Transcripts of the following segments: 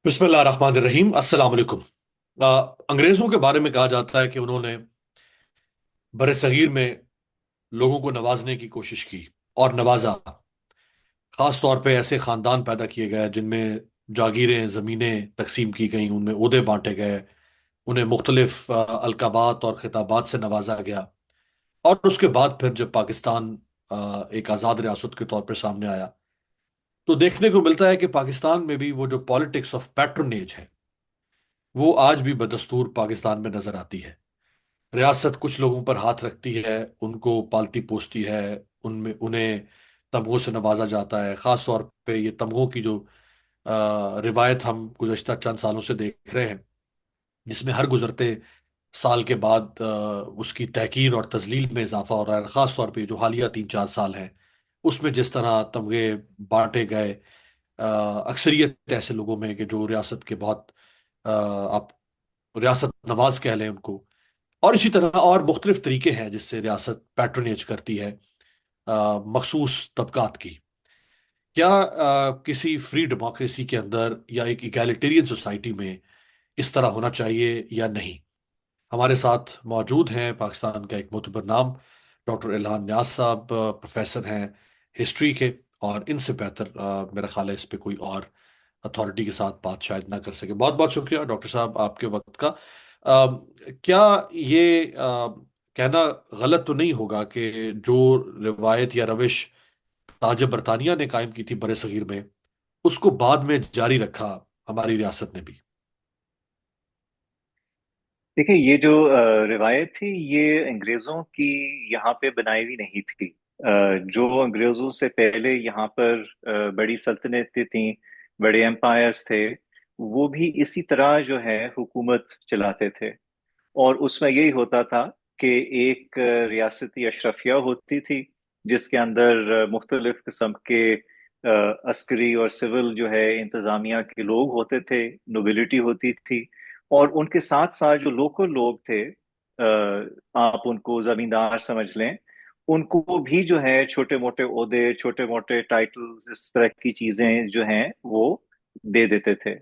बिस्मिल्लाह रहमान रहीम। अस्सलाम वालेकुम। अंग्रेज़ों के बारे में कहा जाता है कि उन्होंने बरे सगीर में लोगों को नवाजने की कोशिश की और नवाजा। खास तौर पे ऐसे खानदान पैदा किए गए जिनमें जागीरें ज़मीनें तकसीम की गई, उनमें ओहदे बांटे गए, उन्हें मुख्तलिफ अलकाबात और खिताबात से नवाजा गया। और उसके बाद फिर जब पाकिस्तान एक आज़ाद रियासत के तौर पर सामने आया, तो देखने को मिलता है कि पाकिस्तान में भी वो जो पॉलिटिक्स ऑफ पैट्रोनेज है, वो आज भी बदस्तूर पाकिस्तान में नजर आती है। रियासत कुछ लोगों पर हाथ रखती है, उनको पालती पोसती है, उनमें उन्हें तमगों से नवाजा जाता है। खास तौर पे ये तमगों की जो रिवायत हम गुज़श्ता चंद सालों से देख रहे हैं, जिसमें हर गुजरते साल के बाद उसकी तहकीर और तजलील में इजाफा हो रहा है। खास तौर पे जो हालिया 3-4 साल हैं, उसमें जिस तरह तमगे बांटे गए, अक्सरियत ऐसे लोगों में कि जो रियासत के बहुत आप रियासत नवाज कह लें उनको। और इसी तरह और मुख्तलिफ तरीके हैं जिससे रियासत पैट्रोनेज करती है मखसूस तबकात की। क्या किसी फ्री डेमोक्रेसी के अंदर या एक इगैलिटेरियन सोसाइटी में इस तरह होना चाहिए या नहीं? हमारे साथ मौजूद हैं पाकिस्तान का एक मोतबर नाम डॉक्टर इल्हान नियाज साहब, प्रोफेसर हैं हिस्ट्री के। और इनसे बेहतर मेरा ख्याल है इस पे कोई और अथॉरिटी के साथ बात शायद ना कर सके। बहुत बहुत शुक्रिया डॉक्टर साहब आपके वक्त का। क्या ये कहना गलत तो नहीं होगा कि जो रिवायत या रविश ताज बरतानिया ने कायम की थी बरे सगीर में, उसको बाद में जारी रखा हमारी रियासत ने भी? देखिए, ये जो रिवायत थी, ये अंग्रेजों की यहाँ पे बनाई हुई नहीं थी। जो अंग्रेजों से पहले यहाँ पर बड़ी सल्तनतें थीं, बड़े एम्पायर्स थे, वो भी इसी तरह जो है हुकूमत चलाते थे। और उसमें यही होता था कि एक रियासती अशरफिया होती थी, जिसके अंदर मुख्तलिफ किस्म के अस्करी और सिविल जो है इंतजामिया के लोग होते थे, नोबिलिटी होती थी। और उनके साथ साथ जो लोकल लोग थे, आप उनको जमींदार समझ लें, उनको भी जो है छोटे मोटे ओहदे, छोटे मोटे टाइटल्स, इस तरह की चीजें जो हैं वो दे देते थे।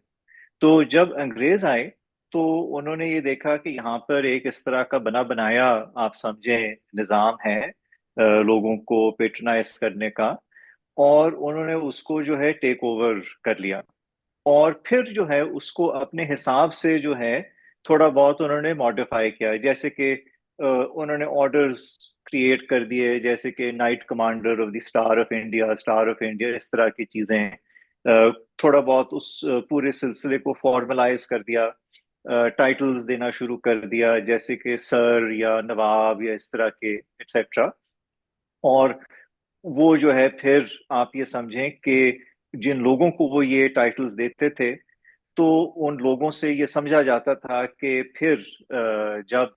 तो जब अंग्रेज आए, तो उन्होंने ये देखा कि यहाँ पर एक इस तरह का बना बनाया, आप समझें, निजाम है लोगों को पेट्रनाइज करने का। और उन्होंने उसको जो है टेक ओवर कर लिया। और फिर जो है उसको अपने हिसाब से जो है थोड़ा बहुत उन्होंने मॉडिफाई किया। जैसे कि उन्होंने ऑर्डर्स क्रिएट कर दिए, जैसे कि night commander of the star of India, star of India, इस तरह की चीजें। थोड़ा बहुत उस पूरे सिलसिले को फॉर्मलाइज कर दिया, टाइटल्स देना शुरू कर दिया, जैसे कि सर या नवाब या इस तरह के, एक्सेट्रा। और वो जो है फिर आप ये समझें कि जिन लोगों को वो ये टाइटल्स देते थे, तो उन लोगों से ये समझा जाता था कि फिर जब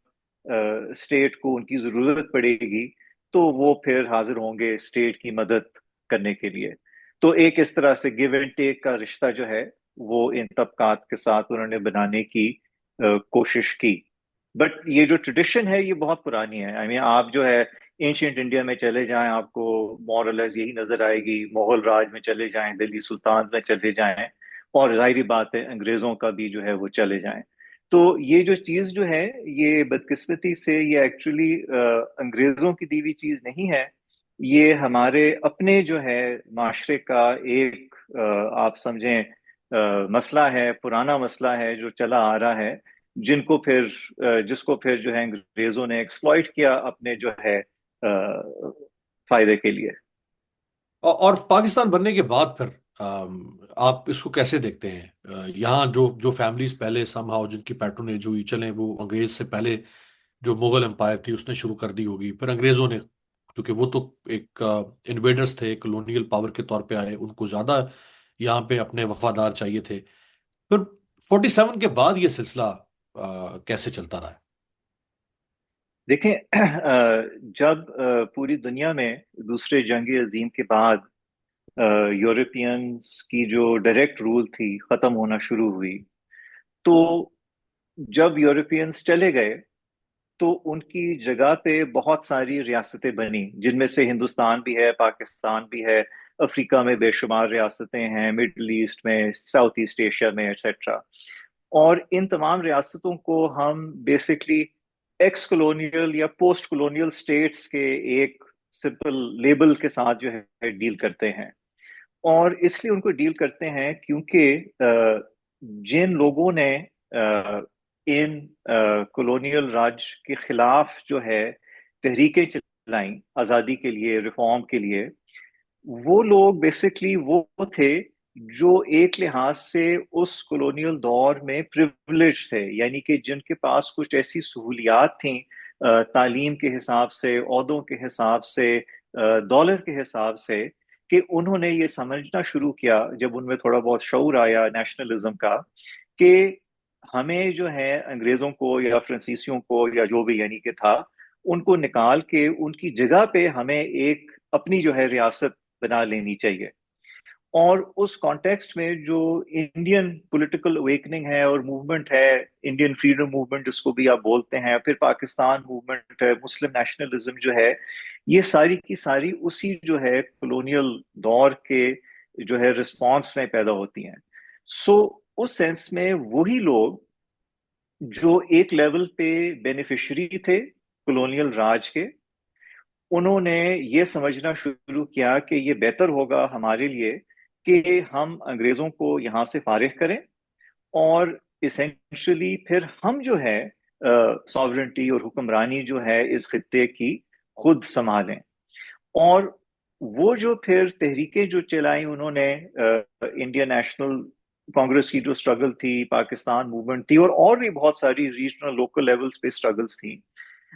स्टेट को उनकी जरूरत पड़ेगी, तो वो फिर हाजिर होंगे स्टेट की मदद करने के लिए। तो एक इस तरह से गिव एंड टेक का रिश्ता जो है वो इन तबकात के साथ उन्होंने बनाने की कोशिश की। बट ये जो ट्रेडिशन है ये बहुत पुरानी है। आई मीन, आप जो है एंशियंट इंडिया में चले जाएं, आपको मॉरलेस यही नजर आएगी। मुगल राज में चले जाएं, दिल्ली सुल्तान में चले जाएं, और जाहिर बात है अंग्रेजों का भी जो है वो चले जाएं। तो ये जो चीज जो है, ये बदकिस्मती से ये एक्चुअली अंग्रेजों की दी हुई चीज नहीं है। ये हमारे अपने जो है माशरे का एक आप समझें मसला है, पुराना मसला है जो चला आ रहा है। जिनको फिर जिसको फिर जो है अंग्रेजों ने एक्सप्लॉइट किया अपने जो है फायदे के लिए। और पाकिस्तान बनने के बाद फिर आप इसको कैसे देखते हैं? यहाँ जो जो फैमिलीज पहले समहाउ जिनकी पैट्रोनेज हुई, चले वो अंग्रेज से पहले जो मुगल एम्पायर थी उसने शुरू कर दी होगी, फिर अंग्रेजों ने, क्योंकि वो तो एक इन्वेडर्स थे, कॉलोनियल पावर के तौर पे आए, उनको ज्यादा यहाँ पे अपने वफादार चाहिए थे। फिर 47 के बाद ये सिलसिला कैसे चलता रहा है? देखें, जब पूरी दुनिया में दूसरे जंग अजीम के बाद यूरोपियंस की जो डायरेक्ट रूल थी खत्म होना शुरू हुई, तो जब यूरोपियंस चले गए, तो उनकी जगह पे बहुत सारी रियासतें बनी, जिनमें से हिंदुस्तान भी है, पाकिस्तान भी है, अफ्रीका में बेशुमार रियासतें हैं, मिडल ईस्ट में, साउथ ईस्ट एशिया में, एक्सेट्रा। और इन तमाम रियासतों को हम बेसिकली एक्स कॉलोनियल या पोस्ट कॉलोनियल स्टेट्स के एक सिंपल लेबल के साथ जो है डील करते हैं। और इसलिए उनको डील करते हैं क्योंकि जिन लोगों ने इन कॉलोनियल राज के खिलाफ जो है तहरीकें चलाई आज़ादी के लिए, रिफॉर्म के लिए, वो लोग बेसिकली वो थे जो एक लिहाज से उस कॉलोनियल दौर में प्रिविलेज थे, यानी कि जिनके पास कुछ ऐसी सहूलियात थी तालीम के हिसाब से, ओहदों के हिसाब से, दौलत के हिसाब से, कि उन्होंने ये समझना शुरू किया जब उनमें थोड़ा बहुत शऊर आया नेशनलिज्म का, कि हमें जो है अंग्रेजों को या फ्रांसीसियों को या जो भी यानी कि था, उनको निकाल के उनकी जगह पे हमें एक अपनी जो है रियासत बना लेनी चाहिए। और उस कॉन्टेक्स्ट में जो इंडियन पॉलिटिकल अवेकनिंग है और मूवमेंट है, इंडियन फ्रीडम मूवमेंट जिसको भी आप बोलते हैं, फिर पाकिस्तान मूवमेंट है, मुस्लिम नेशनलिज्म जो है, ये सारी की सारी उसी जो है कॉलोनियल दौर के जो है रिस्पॉन्स में पैदा होती हैं। सो उस सेंस में वही लोग जो एक लेवल पे बेनिफिशरी थे कॉलोनियल राज के, उन्होंने ये समझना शुरू किया कि ये बेहतर होगा हमारे लिए कि हम अंग्रेजों को यहाँ से फारिग करें और इसेंशली फिर हम जो है सॉवरेंटी और हुक्मरानी जो है इस खित्ते की खुद संभालें। और वो जो फिर तहरीकें जो चलाई उन्होंने, इंडियन नेशनल कांग्रेस की जो स्ट्रगल थी, पाकिस्तान मूवमेंट थी, और भी बहुत सारी रीजनल लोकल लेवल्स पे स्ट्रगल्स थी,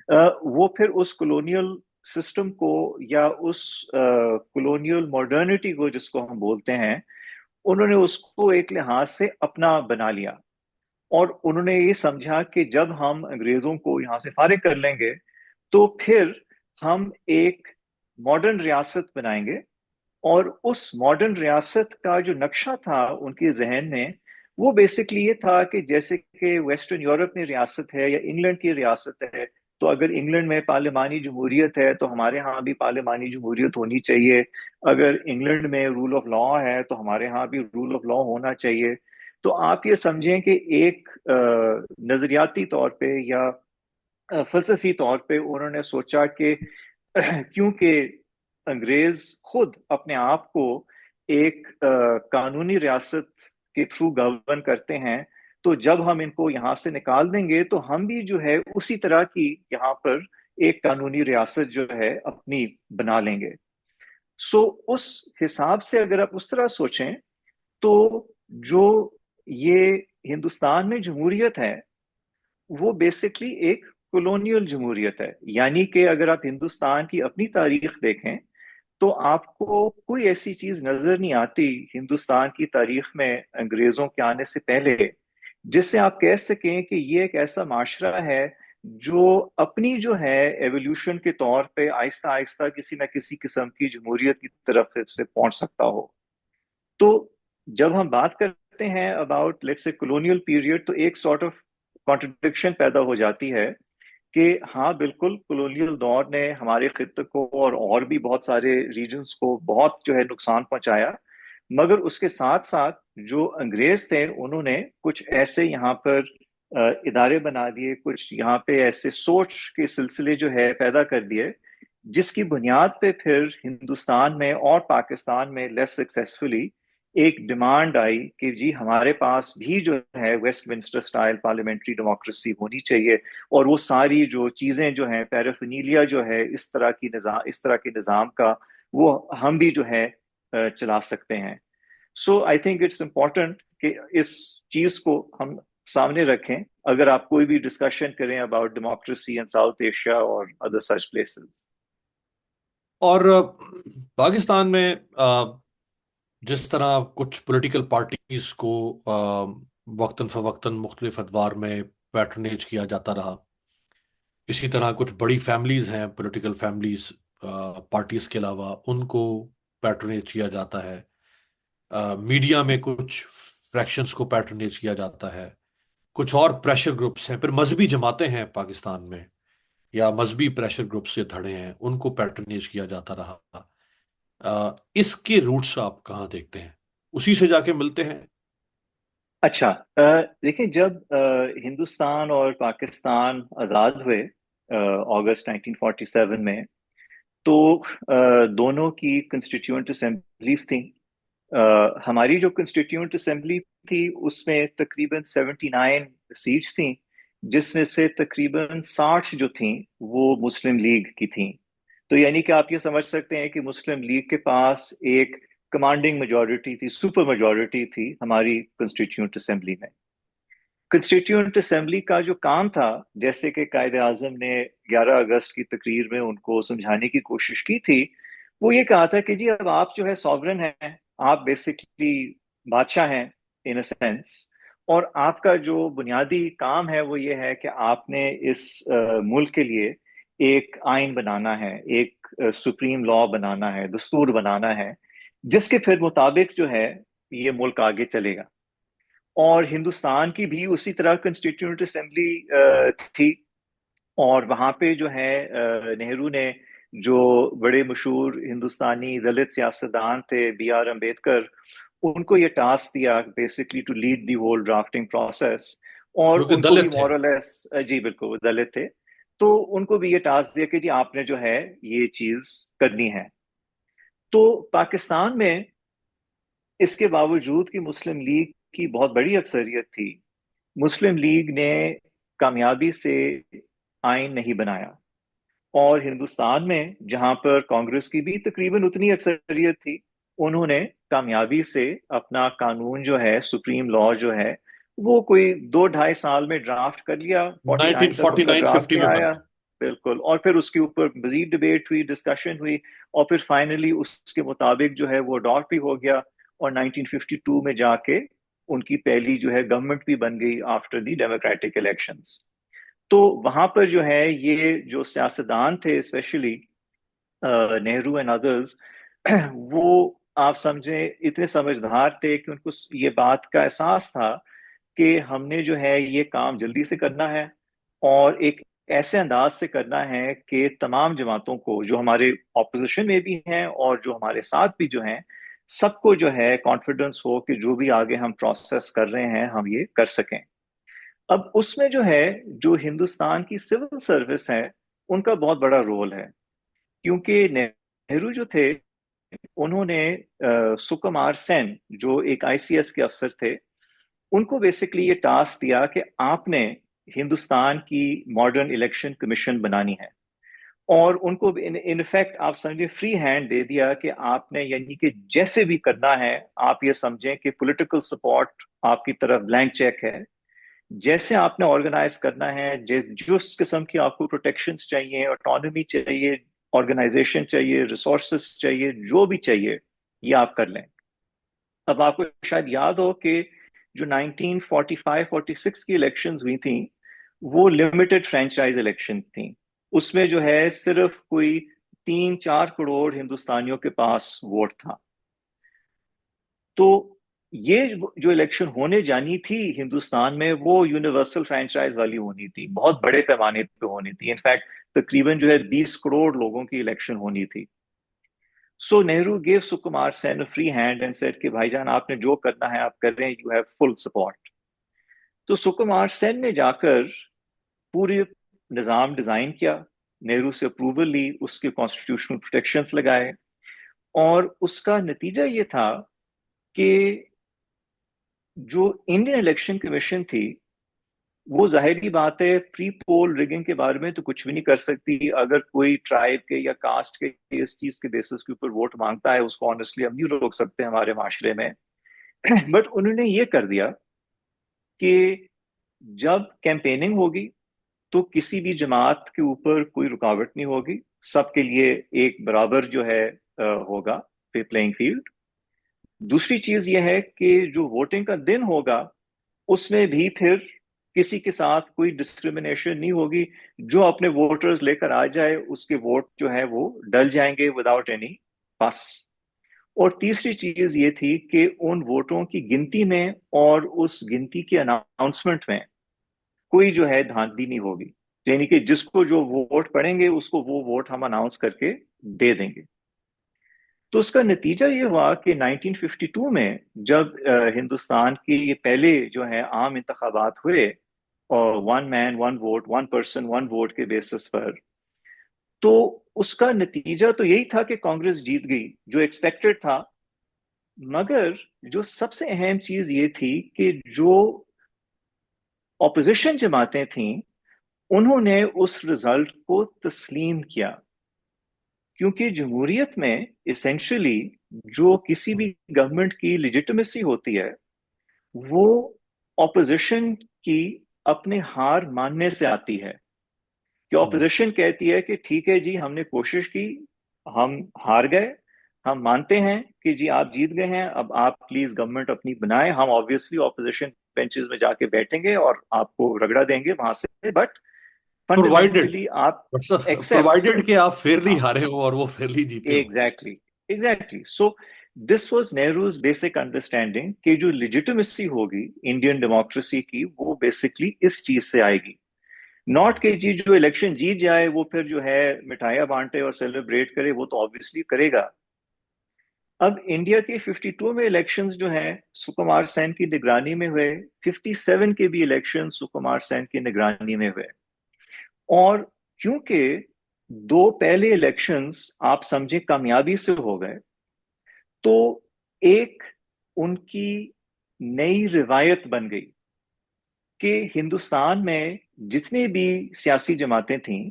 वो फिर उस कॉलोनियल सिस्टम को या उस कॉलोनियल मॉडर्निटी को जिसको हम बोलते हैं, उन्होंने उसको एक लिहाज से अपना बना लिया। और उन्होंने ये समझा कि जब हम अंग्रेजों को यहाँ से फारिग कर लेंगे तो फिर हम एक मॉडर्न रियासत बनाएंगे। और उस मॉडर्न रियासत का जो नक्शा था उनके जहन में, वो बेसिकली ये था कि जैसे कि वेस्टर्न यूरोप में रियासत है या इंग्लैंड की रियासत है, तो अगर इंग्लैंड में पार्लिमानी जमहूरियत है तो हमारे यहाँ भी पार्लिमानी जमहूरियत होनी चाहिए। अगर इंग्लैंड में रूल ऑफ लॉ है तो हमारे यहाँ भी रूल ऑफ लॉ होना चाहिए। तो आप ये समझें कि एक नजरियाती तौर पे या फलसफी तौर पे उन्होंने सोचा कि क्योंकि अंग्रेज खुद अपने आप को एक कानूनी रियासत के थ्रू गवर्न करते हैं, तो जब हम इनको यहाँ से निकाल देंगे तो हम भी जो है उसी तरह की यहाँ पर एक कानूनी रियासत जो है अपनी बना लेंगे। सो उस हिसाब से अगर आप उस तरह सोचें तो जो ये हिंदुस्तान में जमहूरियत है वो बेसिकली एक कॉलोनियल जमहूरियत है। यानी कि अगर आप हिंदुस्तान की अपनी तारीख देखें तो आपको कोई ऐसी चीज नजर नहीं आती हिंदुस्तान की तारीख में अंग्रेजों के आने से पहले जिससे आप कह सकें कि ये एक ऐसा माशरा है जो अपनी जो है एवोल्यूशन के तौर पे आहिस्ता आहिस्ता किसी न किसी किस्म की जमहूरियत की तरफ से पहुंच सकता हो। तो जब हम बात करते हैं about let's say colonial period, तो एक सॉर्ट ऑफ कॉन्ट्रडिक्शन पैदा हो जाती है कि हाँ बिल्कुल कॉलोनियल दौर ने हमारे खित्ते को और भी बहुत सारे रीजन्स को बहुत जो है नुकसान पहुंचाया, मगर उसके साथ साथ जो अंग्रेज थे उन्होंने कुछ ऐसे यहाँ पर इदारे बना दिए, कुछ यहाँ पे ऐसे सोच के सिलसिले जो है पैदा कर दिए, जिसकी बुनियाद पे फिर हिंदुस्तान में और पाकिस्तान में लेस सक्सेसफुली एक डिमांड आई कि जी हमारे पास भी जो है वेस्टमिंस्टर स्टाइल पार्लियामेंट्री डेमोक्रेसी होनी चाहिए, और वो सारी जो चीजें जो हैं पैराफिनीलिया जो है इस तरह के निज़ाम का, वो हम भी जो है चला सकते हैं। सो आई थिंक इट्स इम्पोर्टेंट कि इस चीज को हम सामने रखें अगर आप कोई भी डिस्कशन करें about democracy in south Asia और अदर सच प्लेसेस। और पाकिस्तान में जिस तरह कुछ पॉलिटिकल पार्टीज को वक्तन फवक्तन मुख्तलिफ अदवार में पैट्रनेज किया जाता रहा, इसी तरह कुछ बड़ी फैमिलीज हैं, पॉलिटिकल फैमिलीज पार्टीज के अलावा, उनको पैट्रनेज किया जाता है। मीडिया में कुछ फ्रैक्शंस को पैट्रनेज किया जाता है। कुछ और प्रेशर ग्रुप्स हैं, फिर मजहबी जमातें हैं पाकिस्तान में, या मजहबी प्रेशर ग्रुप से धड़े हैं, उनको पैट्रनेज किया जाता रहा। इसके रूट्स आप कहाँ देखते हैं? उसी से जाके मिलते हैं? अच्छा, देखिए, जब हिंदुस्तान और पाकिस्तान आज़ाद हुए अगस्त 1947 में, तो दोनों की कंस्टिट्यूएंट असेंबलीज थी। हमारी जो कंस्टिट्यूएंट असेंबली थी उसमें तकरीबन 79 सीट्स थी, जिसमें से तकरीबन 60 जो थी वो मुस्लिम लीग की थी। तो यानी कि आप ये समझ सकते हैं कि मुस्लिम लीग के पास एक कमांडिंग मेजॉरिटी थी, सुपर मेजॉरिटी थी हमारी कंस्टिट्यूएंट असेंबली में। कंस्टिट्यूएंट असेंबली का जो काम था, जैसे कि कायद आजम ने 11 अगस्त की तकरीर में उनको समझाने की कोशिश की थी, वो ये कहा था कि जी अब आप जो है सॉवरन हैं, आप बेसिकली बादशाह हैं इन अ सेंस, और आपका जो बुनियादी काम है वो ये है कि आपने इस मुल्क के लिए एक आइन बनाना है, एक सुप्रीम लॉ बनाना है, दस्तूर बनाना है, जिसके फिर मुताबिक जो है ये मुल्क आगे चलेगा। और हिंदुस्तान की भी उसी तरह कंस्टिट्यूंट असेंबली थी। और वहां पे जो है नेहरू ने, जो बड़े मशहूर हिंदुस्तानी दलित सियासतदान थे, B.R. अम्बेडकर, उनको ये टास्क दिया basically to lead the whole drafting process. और जो कि उनको भी दलित थे। मोरलेस, जी बिल्कुल, वो दलित थे। तो उनको भी ये टास्क दिया कि जी आपने जो है ये चीज करनी है। तो पाकिस्तान में इसके बावजूद कि मुस्लिम लीग की बहुत बड़ी अक्सरियत थी, मुस्लिम लीग ने कामयाबी से आइन नहीं बनाया। और हिंदुस्तान में जहां पर कांग्रेस की भी तकरीबन उतनी अक्सरियत थी, उन्होंने कामयाबी से अपना कानून जो है, सुप्रीम लॉ जो है, वो कोई 2 ढाई साल में ड्राफ्ट कर लिया। 49 तक उनका 1949 ड्राफ्ट 50 में में बन आया। गया। बिल्कुल। और फिर उसके ऊपर मजीद डिबेट हुई, डिस्कशन हुई, और फिर फाइनली उसके मुताबिक जो है वो अडॉप्ट भी हो गया। और 1952 में जाके उनकी पहली जो है गवर्नमेंट भी बन गई आफ्टर द डेमोक्रेटिक इलेक्शंस। तो वहां पर जो है ये जो सियासतदान थे, स्पेशली नेहरू एंड अदर्स, वो आप समझे इतने समझदार थे कि उनको ये बात का एहसास था कि हमने जो है ये काम जल्दी से करना है, और एक ऐसे अंदाज से करना है कि तमाम जमातों को, जो हमारे ऑपोजिशन में भी हैं और जो हमारे साथ भी जो हैं, सबको जो है कॉन्फिडेंस हो कि जो भी आगे हम प्रोसेस कर रहे हैं हम ये कर सकें। अब उसमें जो है, जो हिंदुस्तान की सिविल सर्विस है, उनका बहुत बड़ा रोल है। क्योंकि नेहरू जो थे, उन्होंने सुकुमार सेन, जो एक ICS के अफसर थे, उनको बेसिकली ये टास्क दिया कि आपने हिंदुस्तान की मॉडर्न इलेक्शन कमीशन बनानी है। और उनको इन इनफैक्ट आप समझे फ्री हैंड दे दिया कि आपने, यानी कि जैसे भी करना है, आप ये समझें कि पॉलिटिकल सपोर्ट आपकी तरफ ब्लैंक चेक है। जैसे आपने ऑर्गेनाइज करना है, जिस किस्म की आपको प्रोटेक्शंस चाहिए, ऑटोनॉमी चाहिए, ऑर्गेनाइजेशन चाहिए, रिसोर्सेज चाहिए, जो भी चाहिए, ये आप कर लें। अब आपको शायद याद हो कि जो 1945-46 की इलेक्शंस हुई थी, वो लिमिटेड फ्रेंचाइज इलेक्शन थी। उसमें जो है सिर्फ कोई 3-4 करोड़ हिंदुस्तानियों के पास वोट था। तो ये जो इलेक्शन होने जानी थी हिंदुस्तान में, वो यूनिवर्सल फ्रेंचाइज वाली होनी थी, बहुत बड़े पैमाने पे होनी थी। इनफैक्ट तकरीबन जो है 20 करोड़ लोगों की इलेक्शन होनी थी। So Nehru gave Sukumar Sen free hand and said कि भाईजान आपने जो करना है आप कर रहे हैं, यू हैव फुल सपोर्ट। तो सुकुमार सेन ने जाकर पूरे निज़ाम डिजाइन किया, नेहरू से अप्रूवल ली, उसके कॉन्स्टिट्यूशनल प्रोटेक्शंस लगाए। और उसका नतीजा ये था कि जो इंडियन इलेक्शन कमीशन थी, वो जाहिर बात है प्री पोल रिगिंग के बारे में तो कुछ भी नहीं कर सकती। अगर कोई ट्राइब के या कास्ट के इस चीज के बेसिस के ऊपर वोट मांगता है, उसको ऑनेस्टली हम नहीं रोक सकते हमारे माशरे में। बट उन्होंने ये कर दिया कि जब कैंपेनिंग होगी तो किसी भी जमात के ऊपर कोई रुकावट नहीं होगी, सबके लिए एक बराबर जो है होगा प्लेइंग फील्ड। दूसरी चीज यह है कि जो वोटिंग का दिन होगा, उसमें भी फिर किसी के साथ कोई डिस्क्रिमिनेशन नहीं होगी। जो अपने वोटर्स लेकर आ जाए, उसके वोट जो है वो डल जाएंगे विदाउट एनी पास। और तीसरी चीज ये थी कि उन वोटों की गिनती में और उस गिनती के अनाउंसमेंट में कोई जो है धांधली नहीं होगी। यानी कि जिसको जो वोट पड़ेंगे उसको वो वोट हम अनाउंस करके दे देंगे। تو اس کا نتیجہ یہ ہوا کہ 1952 میں جب ہندوستان کے یہ پہلے جو ہے عام انتخابات ہوئے، اور one man one vote, one person one vote کے بیسس پر، تو اس کا نتیجہ تو یہی تھا کہ کانگریس جیت گئی، جو ایکسپیکٹڈ تھا۔ مگر جو سب سے اہم چیز یہ تھی کہ جو اپوزیشن جماعتیں تھیں، انہوں نے اس رزلٹ کو تسلیم کیا، کیونکہ جمہوریت میں اسینشلی جو کسی بھی گورنمنٹ کی لیجیٹمیسی ہوتی ہے، وہ اپوزیشن کی اپنے ہار ماننے سے آتی ہے، کہ اپوزیشن کہتی ہے کہ ٹھیک ہے جی، ہم نے کوشش کی، ہم ہار گئے، ہم مانتے ہیں کہ جی آپ جیت گئے ہیں، اب آپ پلیز گورنمنٹ اپنی بنائیں، ہم آبویسلی اپوزیشن بینچز میں جا کے بیٹھیں گے اور آپ کو رگڑا دیں گے وہاں سے، بٹ پرووائڈیڈ فنڈامنٹلی آپ ایکسپٹ۔ پرووائڈیڈ کہ آپ فیئرلی ہارے ہو اور وہ فیئرلی جیتے ہو. Exactly, exactly, so this was Nehru's basic understanding کہ جو لیجیٹمیسی ہوگی انڈین ڈیموکریسی کی، وہ بیسکلی اس چیز سے آئے گی، ناٹ کہ جی جو الیکشن جیت جائے وہ پھر جو ہے مٹھائیاں بانٹے اور سیلیبریٹ کرے، وہ تو آبویسلی کرے گا۔ اب انڈیا کے 52 میں الیکشنز جو ہیں سکمار سین کی نگرانی میں ہوئے، 57 کے بھی الیکشن سکمار سین کی نگرانی میں ہوئے، اور کیونکہ دو پہلے الیکشنز آپ سمجھیں کامیابی سے ہو گئے، تو ایک ان کی نئی روایت بن گئی کہ ہندوستان میں جتنی بھی سیاسی جماعتیں تھیں،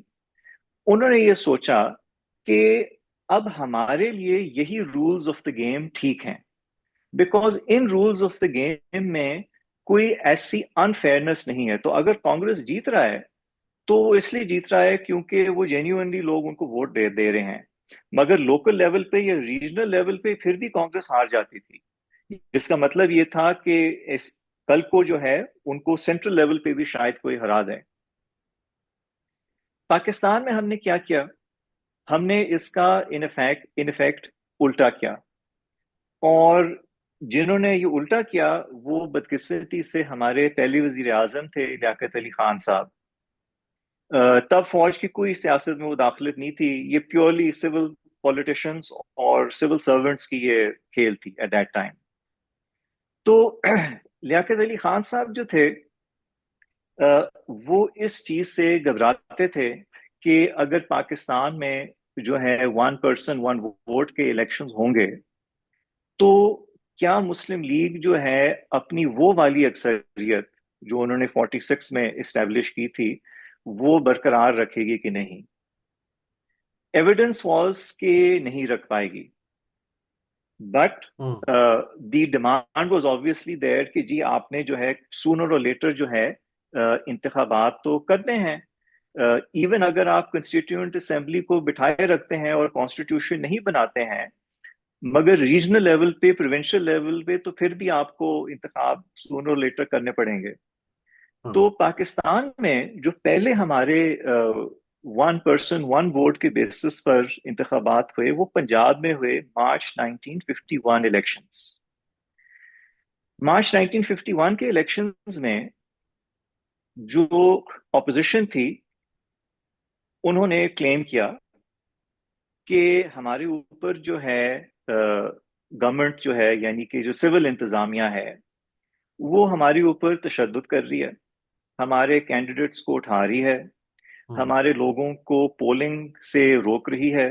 انہوں نے یہ سوچا کہ اب ہمارے لیے یہی رولز آف دا گیم ٹھیک ہیں، بیکاز ان رولز آف دا گیم میں کوئی ایسی انفیئرنس نہیں ہے۔ تو اگر کانگریس جیت رہا ہے تو وہ اس لیے جیت رہا ہے کیونکہ وہ جینیونلی لوگ ان کو ووٹ دے رہے ہیں، مگر لوکل لیول پہ یا ریجنل لیول پہ پھر بھی کانگریس ہار جاتی تھی، جس کا مطلب یہ تھا کہ کل کو جو ہے ان کو سینٹرل لیول پہ بھی شاید کوئی ہرا دے۔ پاکستان میں ہم نے کیا کیا؟ ہم نے اس کا ان افیکٹ الٹا کیا، اور جنہوں نے یہ الٹا کیا وہ بدقسمتی سے ہمارے پہلے وزیر اعظم تھے لیاقت علی خان صاحب۔ تب فوج کی کوئی سیاست میں مداخلت نہیں تھی، یہ پیورلی سول پولیٹیشنز اور سول سرونٹس کی یہ کھیل تھی ایٹ دیٹ ٹائم۔ تو لیاقت علی خان صاحب جو تھے، وہ اس چیز سے گھبراتے تھے کہ اگر پاکستان میں جو ہے ون پرسن ون ووٹ کے الیکشنز ہوں گے، تو کیا مسلم لیگ جو ہے اپنی وہ والی اکثریت جو انہوں نے 46 میں اسٹیبلش کی تھی، وہ برقرار رکھے گی کہ نہیں؟ ایویڈنس واز کہ نہیں رکھ پائے گی، but the demand was obviously there کہ جی آپ نے جو ہے سونر اور لیٹر جو ہے انتخابات تو کرنے ہیں، ایون اگر آپ کنسٹیٹیوئنٹ اسمبلی کو بٹھائے رکھتے ہیں اور کانسٹیٹیوشن نہیں بناتے ہیں، مگر ریجنل لیول پہ، پروونشل لیول پہ تو پھر بھی آپ کو انتخاب سونر اور لیٹر کرنے پڑیں گے۔ تو پاکستان میں جو پہلے ہمارے ون پرسن ون ووٹ کے بیسس پر انتخابات ہوئے، وہ پنجاب میں ہوئے مارچ 1951 الیکشنز۔ مارچ 1951 کے الیکشنز میں جو اپوزیشن تھی، انہوں نے کلیم کیا کہ ہمارے اوپر جو ہے گورنمنٹ جو ہے، یعنی کہ جو سول انتظامیہ ہے، وہ ہمارے اوپر تشدد کر رہی ہے، ہمارے کینڈیڈیٹس کو اٹھا رہی ہے، ہمارے لوگوں کو پولنگ سے روک رہی ہے،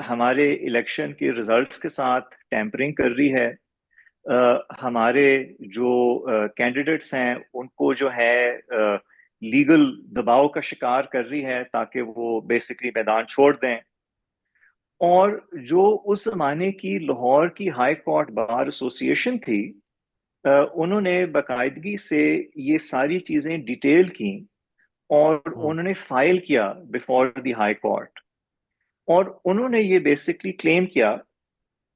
ہمارے الیکشن کے ریزلٹس کے ساتھ ٹیمپرنگ کر رہی ہے، ہمارے جو کینڈیڈیٹس ہیں ان کو جو ہے لیگل دباؤ کا شکار کر رہی ہے تاکہ وہ بیسکلی میدان چھوڑ دیں۔ اور جو اس زمانے کی لاہور کی ہائی کورٹ بار ایسوسی ایشن تھی، انہوں نے باقاعدگی سے یہ ساری چیزیں ڈیٹیل کی اور انہوں نے فائل کیا بیفور دی ہائی کورٹ، اور انہوں نے یہ بیسکلی کلیم کیا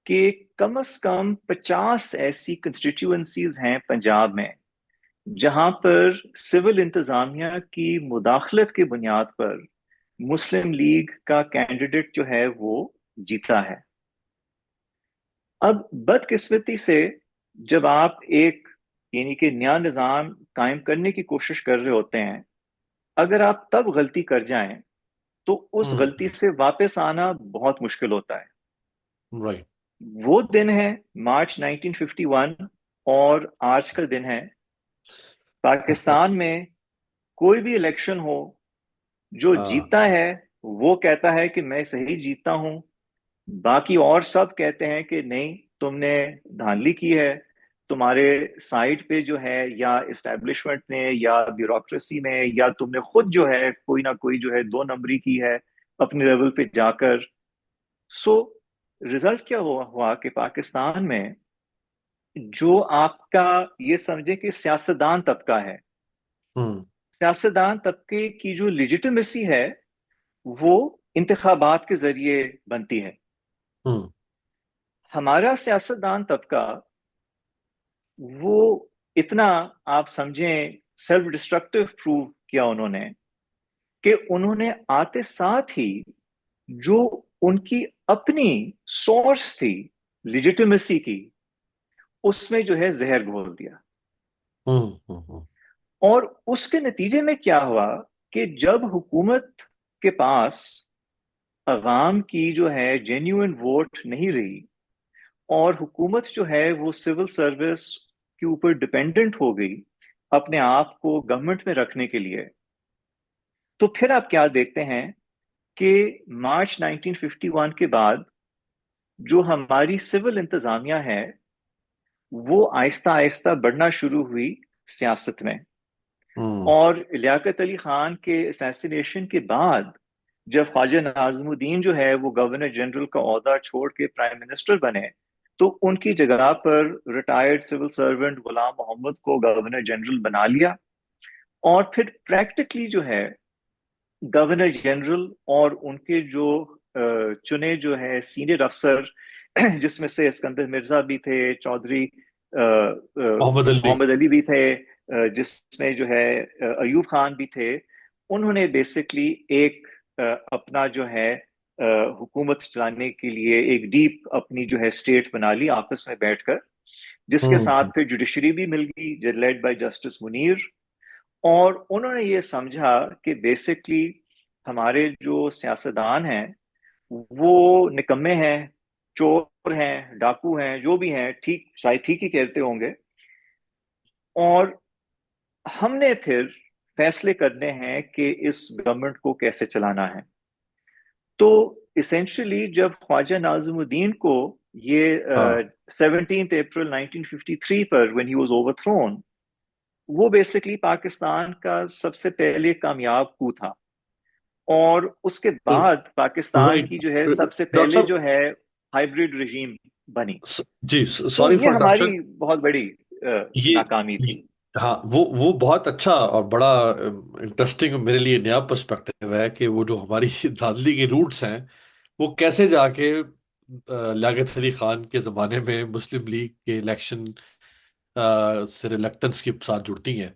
کہ کم از کم 50 ایسی کنسٹیٹیوئنسیز ہیں پنجاب میں جہاں پر سول انتظامیہ کی مداخلت کے بنیاد پر مسلم لیگ کا کینڈیڈیٹ جو ہے وہ جیتا ہے۔ اب بدقسمتی سے جب آپ ایک یعنی کہ نیا نظام قائم کرنے کی کوشش کر رہے ہوتے ہیں، اگر آپ تب غلطی کر جائیں تو اس غلطی سے واپس آنا بہت مشکل ہوتا ہے۔ राइट। वो दिन है मार्च 1951, और आज का दिन है पाकिस्तान में कोई भी इलेक्शन हो, जो हाँ। जीतता है वो कहता है कि मैं सही जीतता हूं, बाकी और सब कहते हैं कि नहीं, तुमने धांधली की है, तुम्हारे साइड पे जो है या इस्टेब्लिशमेंट ने या ब्यूरोक्रेसी में या तुमने खुद जो है कोई ना कोई जो है दो नंबरी की है अपने लेवल पे जाकर। सो रिजल्ट क्या हुआ कि पाकिस्तान में जो आपका, ये समझे कि सियासतदान तबका है, हम्म। सियासतदान तबके की जो लिजिटिमेसी है वो इंतखाबात के जरिए बनती है। हम्म। हमारा सियासतदान तबका वो इतना, आप समझें, सेल्फ डिस्ट्रक्टिव प्रूव किया उन्होंने कि उन्होंने आते साथ ही जो उनकी अपनी सोर्स थी लिजिटिमेसी की, उसमें जो है जहर घोल दिया। हम्म। हम्म। और उसके नतीजे में क्या हुआ कि जब हुकूमत के पास अवाम की जो है जेन्युइन वोट नहीं रही, और हुकूमत जो है वो सिविल सर्विस के ऊपर डिपेंडेंट हो गई अपने आप को गवर्नमेंट में रखने के लिए, तो फिर आप क्या देखते हैं कि मार्च 1951 के बाद जो हमारी सिविल इंतजामिया है वो आहिस्ता आहिस्ता बढ़ना शुरू हुई सियासत में। हम्म। और लियाकत अली खान के असैसिनेशन के बाद जब ख्वाजा नाज़मुद्दीन जो है वो गवर्नर जनरल का ओहदा छोड़ के प्राइम मिनिस्टर बने, तो उनकी जगह पर रिटायर्ड सिविल सर्वेंट गुलाम मोहम्मद को गवर्नर जनरल बना लिया। और फिर प्रैक्टिकली जो है गवर्नर जनरल और उनके जो चुने जो है सीनियर अफसर, जिसमें से सिकंदर मिर्जा भी थे, चौधरी मोहम्मद अली। मोहम्मद अली भी थे, जिसमें जो है अयूब खान भी थे, उन्होंने बेसिकली एक अपना जो है हुकूमत चलाने के लिए एक डीप अपनी जो है स्टेट बना ली आपस में बैठकर, जिसके साथ हम्म। फिर जुडिशरी भी मिल गई लेड बाय जस्टिस मुनीर। और उन्होंने ये समझा कि बेसिकली हमारे जो सियासतदान हैं वो निकम्मे हैं, चोर हैं, डाकू हैं, जो भी हैं, ठीक शायद ठीक ही कहते होंगे। और हमने फिर फैसले करने हैं कि इस गवर्नमेंट को कैसे चलाना है। तो इसेंशियली जब ख्वाजा नाज़िमुद्दीन को ये हाँ। 17 अप्रैल 1953 पर व्हेन ही वाज ओवरथ्रोन, वो बेसिकली पाकिस्तान का सबसे पहले कामयाब coup था। और उसके बाद पाकिस्तान राइट। की जो है सबसे डॉक्टर पहले साहब। जो है हाइब्रिड रजीम बनी। जी, तो सॉरी ये फॉर हमारी इंटरप्शन। बहुत बड़ी ये, नाकामी थी। हाँ, वो बहुत अच्छा और बड़ा इंटरेस्टिंग मेरे लिए नया पर्सपेक्टिव है कि वो जो हमारी धांधली के रूट्स हैं वो कैसे जाके लियाकत अली खान के ज़माने में मुस्लिम लीग के इलेक्शन से रिलेक्टेंस के साथ जुड़ती हैं।